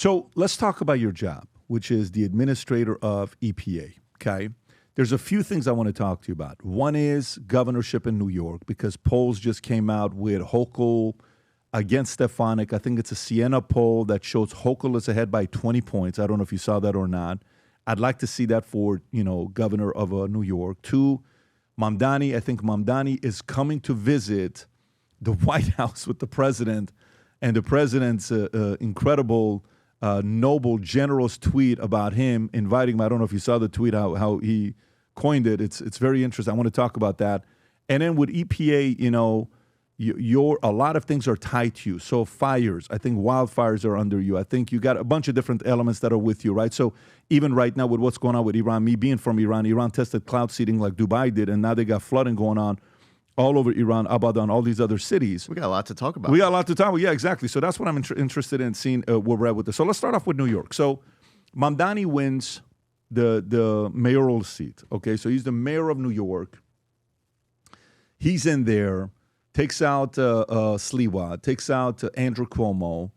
So let's talk about your job, which is the administrator of EPA, okay? There's a few things I want to talk to you about. One is governorship in New York, because polls just came out with Hochul against Stefanik. I think it's a Siena poll that shows Hochul is ahead by 20 points. I don't know if you saw that or not. I'd like to see that for, governor of New York. Two, Mamdani. I think Mamdani is coming to visit the White House with the president, and the president's incredible, noble, generous tweet about him inviting him. I don't know if you saw the tweet, how he coined it. It's very interesting. I want to talk about that. And then with EPA, a lot of things are tied to you. So fires, I think wildfires are under you. I think you got a bunch of different elements that are with you, right? So even right now with what's going on with Iran, me being from Iran tested cloud seeding like Dubai did, and now they got flooding going on all over Iran, Abadan, all these other cities. We got a lot to talk about. We got a lot to talk about. Yeah, exactly. So that's what I'm interested in seeing where we're at with this. So let's start off with New York. So Mamdani wins the mayoral seat. Okay, so he's the mayor of New York. He's in there, takes out Sliwa, takes out Andrew Cuomo.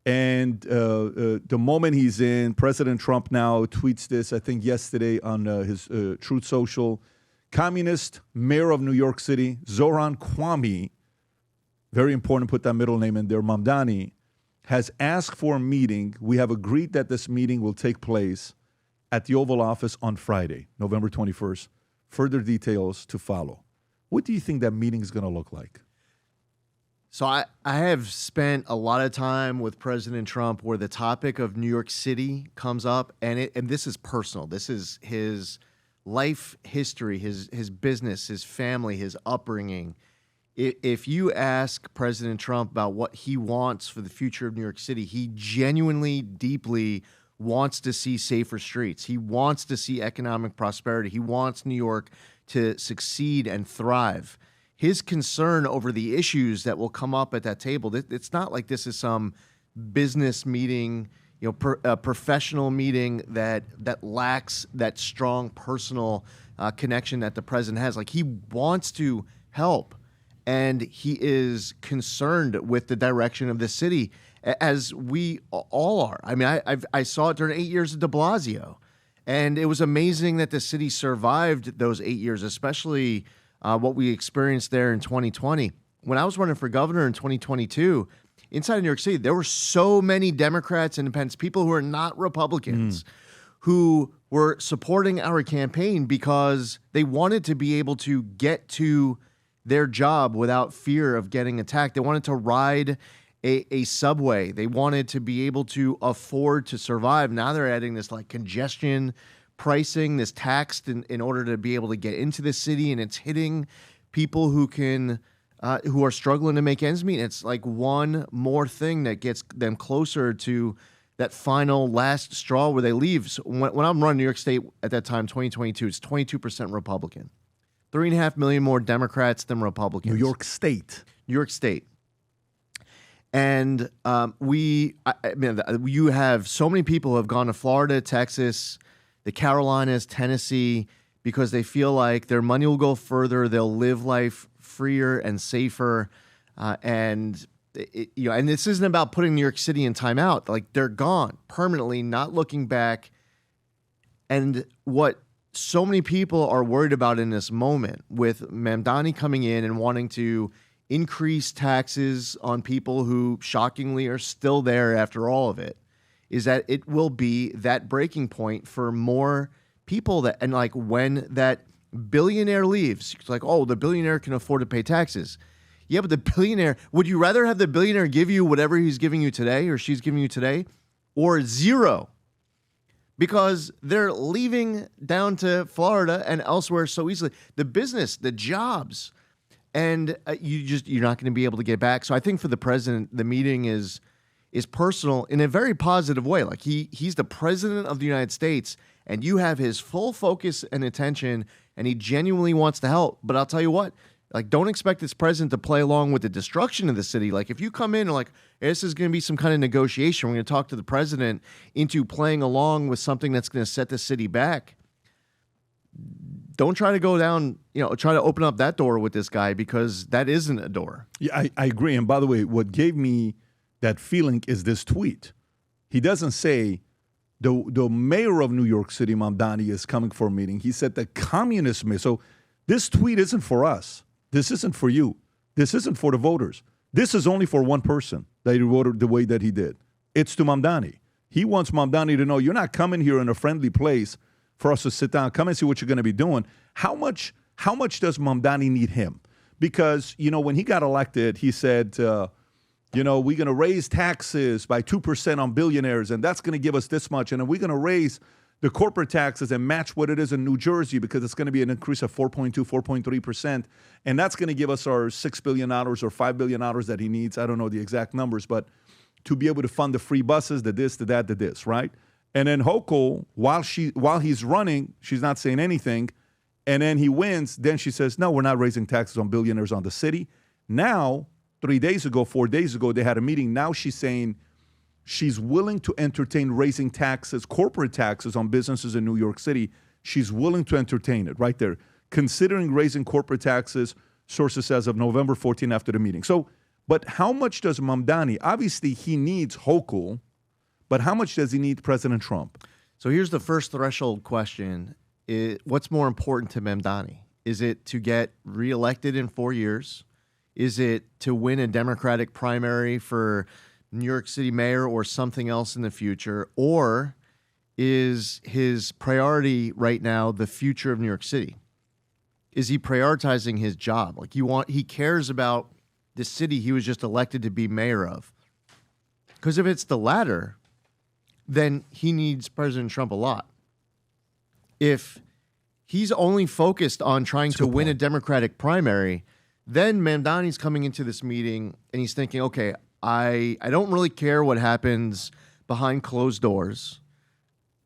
And the moment he's in, President Trump now tweets this, I think yesterday on his Truth Social. Communist mayor of New York City, Zohran Kwame, very important to put that middle name in there, Mamdani, has asked for a meeting. We have agreed that this meeting will take place at the Oval Office on Friday, November 21st. Further details to follow. What do you think that meeting is going to look like? So I have spent a lot of time with President Trump where the topic of New York City comes up, and this is personal. This is his life history, his business, his family, his upbringing. If you ask President Trump about what he wants for the future of New York City, he genuinely, deeply wants to see safer streets. He wants to see economic prosperity. He wants New York to succeed and thrive. His concern over the issues that will come up at that table, it's not like this is some business meeting, a professional meeting that lacks that strong personal connection that the president has. Like, he wants to help, and he is concerned with the direction of the city, as we all are. I mean, I saw it during 8 years of de Blasio, and it was amazing that the city survived those 8 years, especially what we experienced there in 2020. When I was running for governor in 2022, inside of New York City, there were so many Democrats, independents, people who are not Republicans, who were supporting our campaign because they wanted to be able to get to their job without fear of getting attacked. They wanted to ride a subway. They wanted to be able to afford to survive. Now they're adding this like congestion pricing, this tax in order to be able to get into the city, and it's hitting people who are struggling to make ends meet. It's like one more thing that gets them closer to that final last straw where they leave. So when I'm running New York State at that time, 2022, it's 22% Republican. 3.5 million more Democrats than Republicans. New York State. New York State. And you have so many people who have gone to Florida, Texas, the Carolinas, Tennessee, because they feel like their money will go further, they'll live life freer and safer, and this isn't about putting New York City in timeout. Like, they're gone permanently, not looking back. And what so many people are worried about in this moment, with Mamdani coming in and wanting to increase taxes on people who shockingly are still there after all of it, is that it will be that breaking point for more people when that billionaire leaves, it's like, oh, the billionaire can afford to pay taxes. Yeah, but the billionaire, would you rather have the billionaire give you whatever he's giving you today or she's giving you today, or zero? Because they're leaving down to Florida and elsewhere so easily. The business, the jobs, and you're not going to be able to get back. So I think for the president, the meeting is personal in a very positive way. Like, he's the president of the United States, and you have his full focus and attention, and he genuinely wants to help. But I'll tell you what, like, don't expect this president to play along with the destruction of the city. Like, if you come in and like, hey, this is going to be some kind of negotiation, we're going to talk to the president into playing along with something that's going to set the city back. Don't try to go down, try to open up that door with this guy, because that isn't a door. Yeah, I agree. And by the way, what gave me that feeling is this tweet. He doesn't say the mayor of New York City, Mamdani, is coming for a meeting. He said the communist mayor. So this tweet isn't for us. This isn't for you. This isn't for the voters. This is only for one person that he wrote it the way that he did. It's to Mamdani. He wants Mamdani to know you're not coming here in a friendly place for us to sit down, come and see what you're going to be doing. How much does Mamdani need him? Because, when he got elected, he said, we're going to raise taxes by 2% on billionaires, and that's going to give us this much. And then we're going to raise the corporate taxes and match what it is in New Jersey because it's going to be an increase of 4.2, 4.3%. And that's going to give us our $6 billion or $5 billion that he needs. I don't know the exact numbers, but to be able to fund the free buses, the this, the that, the this, right? And then Hochul, while he's running, she's not saying anything. And then he wins. Then she says, no, we're not raising taxes on billionaires on the city. Now, 4 days ago, they had a meeting. Now she's saying she's willing to entertain raising taxes, corporate taxes on businesses in New York City. She's willing to entertain it right there. Considering raising corporate taxes, sources says of November 14 after the meeting. So, but how much does Mamdani, obviously he needs Hochul, but how much does he need President Trump? So here's the first threshold question. What's more important to Mamdani? Is it to get reelected in 4 years? Is it to win a Democratic primary for New York City mayor or something else in the future? Or is his priority right now the future of New York City? Is he prioritizing his job? Like he cares about the city he was just elected to be mayor of. Because if it's the latter, then he needs President Trump a lot. If he's only focused on trying to win a Democratic primary, then Mamdani's coming into this meeting and he's thinking, okay, I don't really care what happens behind closed doors.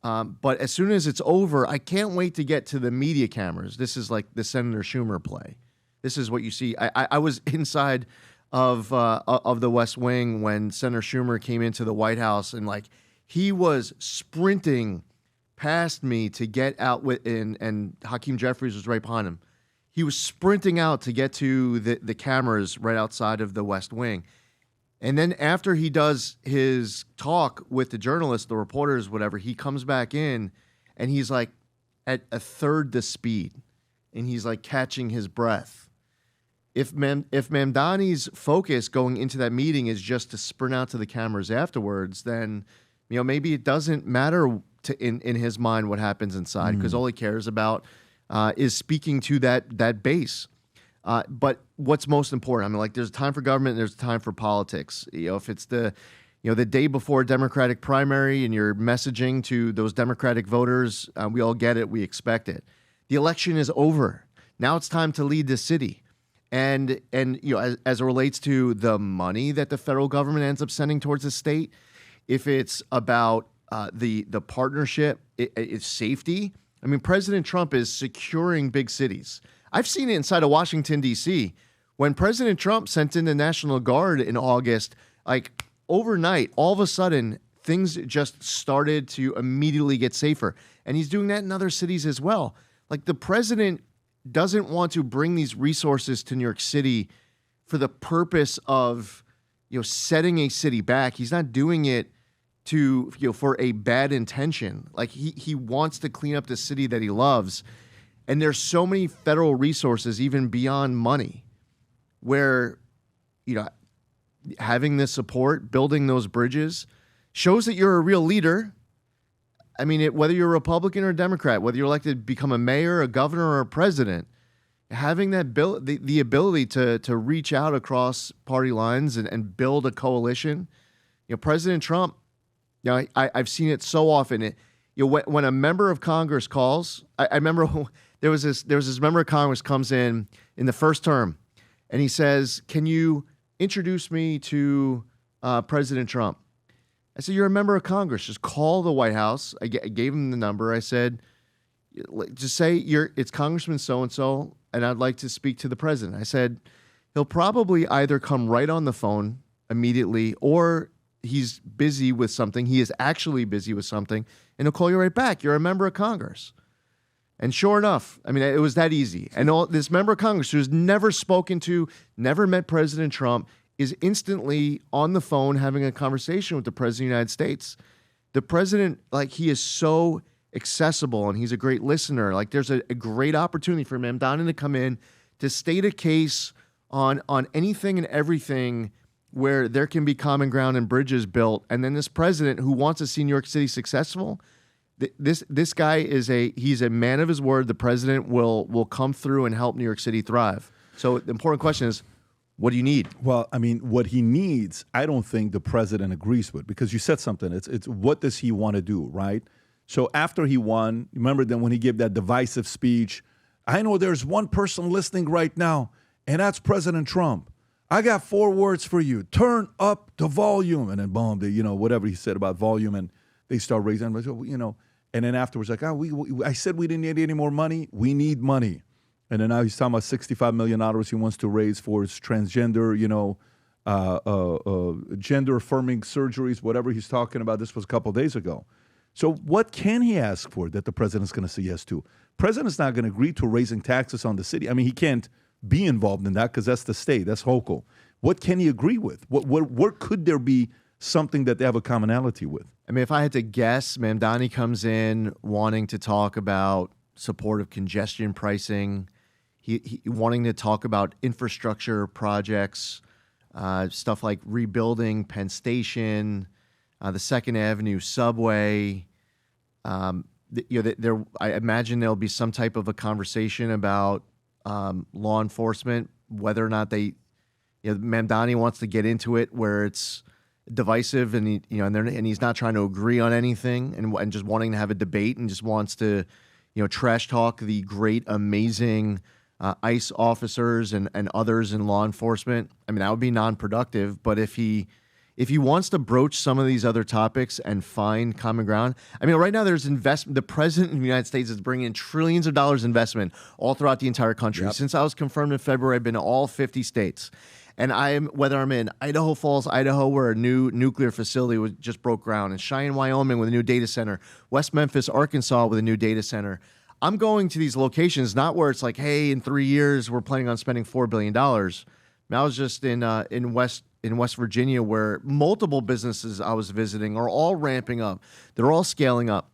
But as soon as it's over, I can't wait to get to the media cameras. This is like the Senator Schumer play. This is what you see. I was inside of the West Wing when Senator Schumer came into the White House, and he was sprinting past me to get out and Hakeem Jeffries was right behind him. He was sprinting out to get to the cameras right outside of the West Wing. And then after he does his talk with the journalists, the reporters, whatever, he comes back in and he's like at a third the speed and he's like catching his breath. If Mamdani's focus going into that meeting is just to sprint out to the cameras afterwards, then maybe it doesn't matter in his mind what happens inside because all he cares about is speaking to that base. But what's most important? There's a time for government and there's a time for politics. If it's the day before a Democratic primary and you're messaging to those Democratic voters, we all get it, we expect it. The election is over. Now it's time to lead the city. And as it relates to the money that the federal government ends up sending towards the state, if it's about the partnership, it's safety. President Trump is securing big cities. I've seen it inside of Washington, D.C. When President Trump sent in the National Guard in August, overnight, all of a sudden, things just started to immediately get safer. And he's doing that in other cities as well. The president doesn't want to bring these resources to New York City for the purpose of, setting a city back. He's not doing it for a bad intention. He wants to clean up the city that he loves. And there's so many federal resources, even beyond money, where, having this support, building those bridges, shows that you're a real leader. Whether you're a Republican or a Democrat, whether you're elected to become a mayor, a governor, or a president, having that the ability to reach out across party lines and build a coalition. President Trump, I've seen it so often. When a member of Congress calls, I remember there was this member of Congress comes in the first term, and he says, "Can you introduce me to President Trump?" I said, "You're a member of Congress. Just call the White House." I gave him the number. I said, "Just say it's Congressman so-and-so, and I'd like to speak to the president." I said, "He'll probably either come right on the phone immediately or he's busy with something. He is actually busy with something, and he'll call you right back. You're a member of Congress." And sure enough, it was that easy. And this member of Congress who's never spoken to, never met President Trump, is instantly on the phone having a conversation with the President of the United States. The president, like, he is so accessible and he's a great listener. Like, there's a great opportunity for Mamdani to come in to state a case on anything and everything where there can be common ground and bridges built. And then this president who wants to see New York City successful, this guy he's a man of his word. The president will come through and help New York City thrive. So the important question is, what do you need? Well, I mean, what he needs, I don't think the president agrees with, because you said something. It's what does he want to do, right? So after he won, remember then when he gave that divisive speech, I know there's one person listening right now, and that's President Trump. I got 4 words for you. Turn up the volume. And then boom, whatever he said about volume, and they start raising, and then afterwards, like, I said we didn't need any more money. We need money. And then now he's talking about $65 million he wants to raise for his transgender, gender-affirming surgeries, whatever he's talking about. This was a couple of days ago. So what can he ask for that the president's going to say yes to? President's not going to agree to raising taxes on the city. I mean, he can't be involved in that because that's the state. That's Hochul. What can he agree with? Where could there be something that they have a commonality with? I mean, if I had to guess, Mamdani comes in wanting to talk about support of congestion pricing, he wanting to talk about infrastructure projects, stuff like rebuilding Penn Station, the 2nd Avenue subway. I imagine there'll be some type of a conversation about law enforcement, whether or not Mamdani wants to get into it where it's divisive and he's not trying to agree on anything and just wanting to have a debate and just wants to trash talk the great, amazing ICE officers and others in law enforcement. I mean, that would be non-productive. But if he wants to broach some of these other topics and find common ground, I mean, right now there's investment. The president of the United States is bringing in trillions of dollars investment all throughout the entire country. Yep. Since I was confirmed in February, I've been to all 50 states. And whether I'm in Idaho Falls, Idaho, where a new nuclear facility just broke ground, and Cheyenne, Wyoming, with a new data center, West Memphis, Arkansas, with a new data center. I'm going to these locations not where it's like, hey, in 3 years we're planning on spending $4 billion. I was just in West Virginia, where multiple businesses I was visiting are all ramping up. They're all scaling up.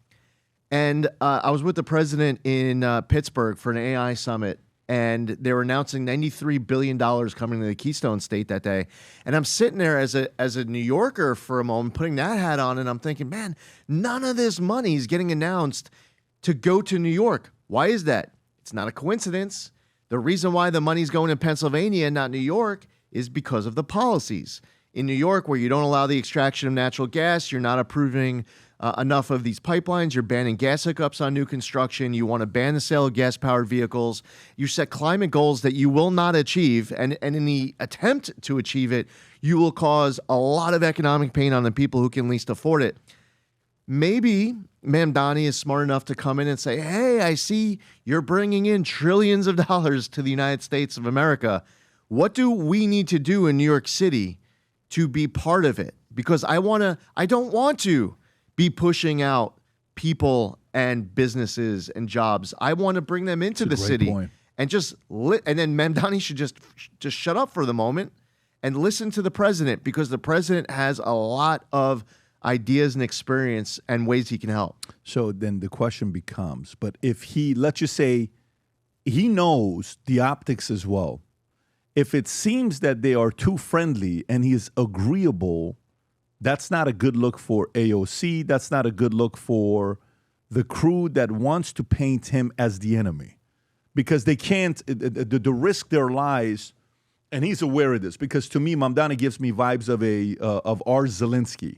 And I was with the president in Pittsburgh for an AI summit, and they were announcing $93 billion coming to the Keystone State that day. And I'm sitting there as a New Yorker for a moment, putting that hat on, and I'm thinking, man, none of this money is getting announced to go to New York. Why is that? It's not a coincidence. The reason why the money's going to Pennsylvania and not New York is because of the policies. In New York, where you don't allow the extraction of natural gas, you're not approving enough of these pipelines, you're banning gas hookups on new construction, you want to ban the sale of gas-powered vehicles, you set climate goals that you will not achieve, and in the attempt to achieve it, you will cause a lot of economic pain on the people who can least afford it. Maybe Mamdani is smart enough to come in and say, hey, I see you're bringing in trillions of dollars to the United States of America. What do we need to do in New York City to be part of it? Because I don't want to be pushing out people and businesses and jobs. I want to bring them into the city point. And and then Mamdani should just shut up for the moment and listen to the president, because the president has a lot of ideas and experience and ways he can help. So then the question becomes, but if let's just say he knows the optics as well, if it seems that they are too friendly and he is agreeable, that's not a good look for AOC. That's not a good look for the crew that wants to paint him as the enemy, because they can't, the risk there lies, and he's aware of this, because to me, Mamdani gives me vibes of our Zelensky.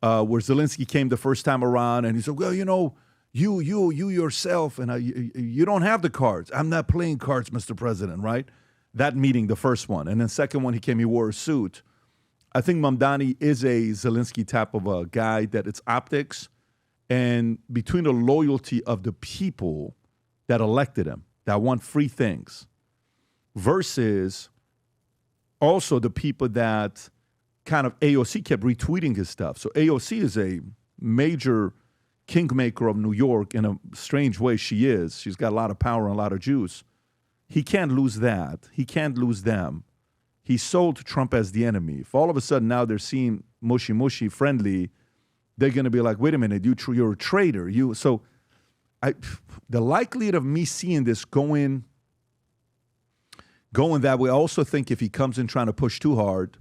Where Zelensky came the first time around and he said, well, you yourself, and you don't have the cards. I'm not playing cards, Mr. President, right? That meeting, the first one. And then second one, he wore a suit. I think Mamdani is a Zelensky type of a guy, that it's optics, and between the loyalty of the people that elected him, that want free things, versus also the people that kind of AOC kept retweeting his stuff. So AOC is a major kingmaker of New York in a strange way. She is. She's got a lot of power and a lot of juice. He can't lose that. He can't lose them. He sold Trump as the enemy. If all of a sudden now they're seeing mushy, friendly, they're going to be like, wait a minute, you're a traitor. The likelihood of me seeing this going that way, I also think if he comes in trying to push too hard,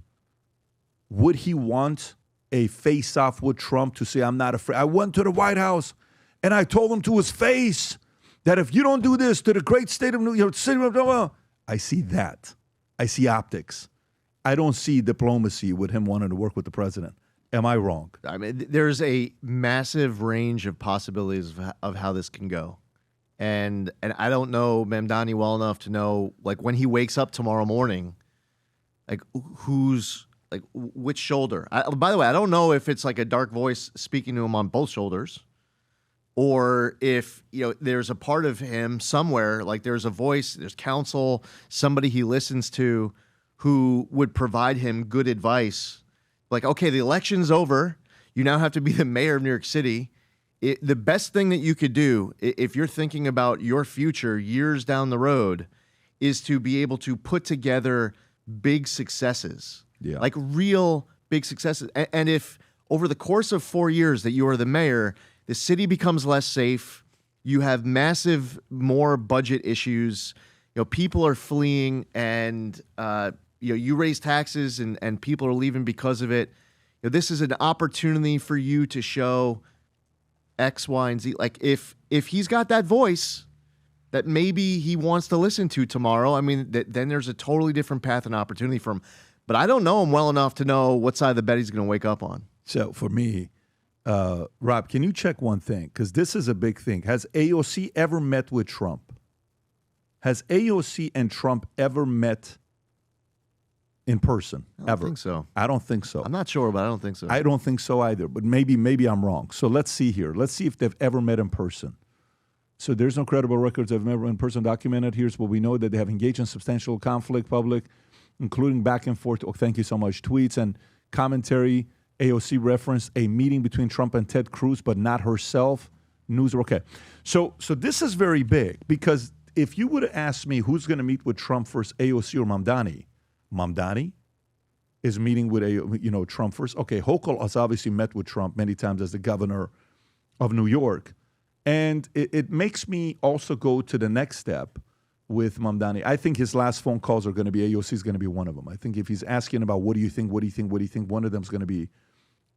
would he want a face-off with Trump to say, I'm not afraid? I went to the White House and I told him to his face that if you don't do this to the great state of New York, I see that. I see optics. I don't see diplomacy with him wanting to work with the president. Am I wrong? I mean, there's a massive range of possibilities of how this can go. And I don't know Mamdani well enough to know, like, when he wakes up tomorrow morning, like, which shoulder? By the way, I don't know if it's like a dark voice speaking to him on both shoulders, or if, there's a part of him somewhere, like there's a voice, there's counsel, somebody he listens to who would provide him good advice. Like, okay, the election's over. You now have to be the mayor of New York City. The best thing that you could do, if you're thinking about your future years down the road, is to be able to put together big successes. Yeah. Like real big successes. And if over the course of 4 years that you are the mayor, the city becomes less safe, you have massive more budget issues, people are fleeing, and you raise taxes and people are leaving because of it. This is an opportunity for you to show X, Y, and Z. Like if he's got that voice that maybe he wants to listen to tomorrow, I mean, then there's a totally different path and opportunity for him. But I don't know him well enough to know what side of the bed he's going to wake up on. So for me, Rob, can you check one thing? Because this is a big thing. Has AOC ever met with Trump? Has AOC and Trump ever met in person? I don't think so. I don't think so. I'm not sure, but I don't think so. I don't think so either. But maybe I'm wrong. So let's see here. Let's see if they've ever met in person. So there's no credible records of ever in person documented. Here's what we know: that they have engaged in substantial conflict, public, including back and forth. Oh, thank you so much. Tweets and commentary. AOC referenced a meeting between Trump and Ted Cruz, but not herself. News. Okay. So this is very big, because if you would have asked me who's going to meet with Trump first, AOC or Mamdani is meeting with Trump first. Okay, Hochul has obviously met with Trump many times as the governor of New York. And it makes me also go to the next step with Mamdani. I think his last phone calls are going to be AOC is going to be one of them. I think if he's asking about what do you think, one of them is going to be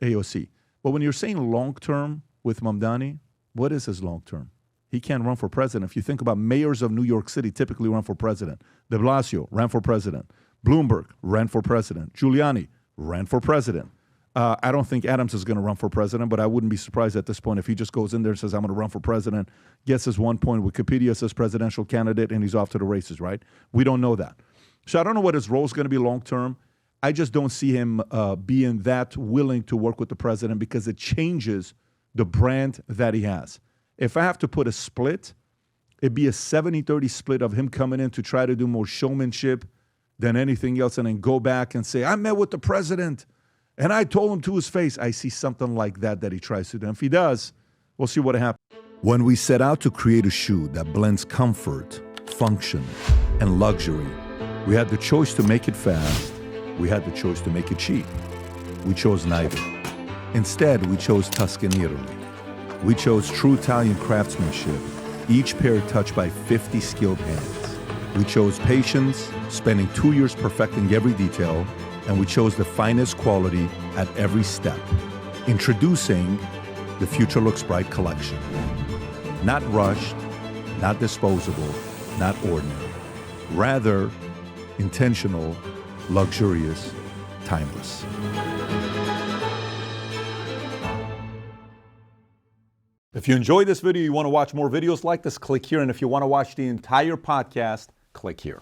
AOC. But when you're saying long-term with Mamdani, what is his long-term? He can't run for president. If you think about mayors of New York City typically run for president. De Blasio ran for president. Bloomberg ran for president. Giuliani ran for president. I don't think Adams is going to run for president, but I wouldn't be surprised at this point if he just goes in there and says, I'm going to run for president, gets his 1 point, Wikipedia says presidential candidate, and he's off to the races, right? We don't know that. So I don't know what his role is going to be long-term. I just don't see him being that willing to work with the president, because it changes the brand that he has. If I have to put a split, it'd be a 70-30 split of him coming in to try to do more showmanship than anything else, and then go back and say, I met with the president and I told him to his face. I see something like that he tries to do. And if he does, we'll see what happens. When we set out to create a shoe that blends comfort, function, and luxury, we had the choice to make it fast. We had the choice to make it cheap. We chose neither. Instead, we chose Tuscany, Italy. We chose true Italian craftsmanship, each pair touched by 50 skilled hands. We chose patience, spending 2 years perfecting every detail, and we chose the finest quality at every step. Introducing the Future Looks Bright collection. Not rushed, not disposable, not ordinary. Rather, intentional, luxurious, timeless. If you enjoyed this video, you want to watch more videos like this, click here. And if you want to watch the entire podcast, click here.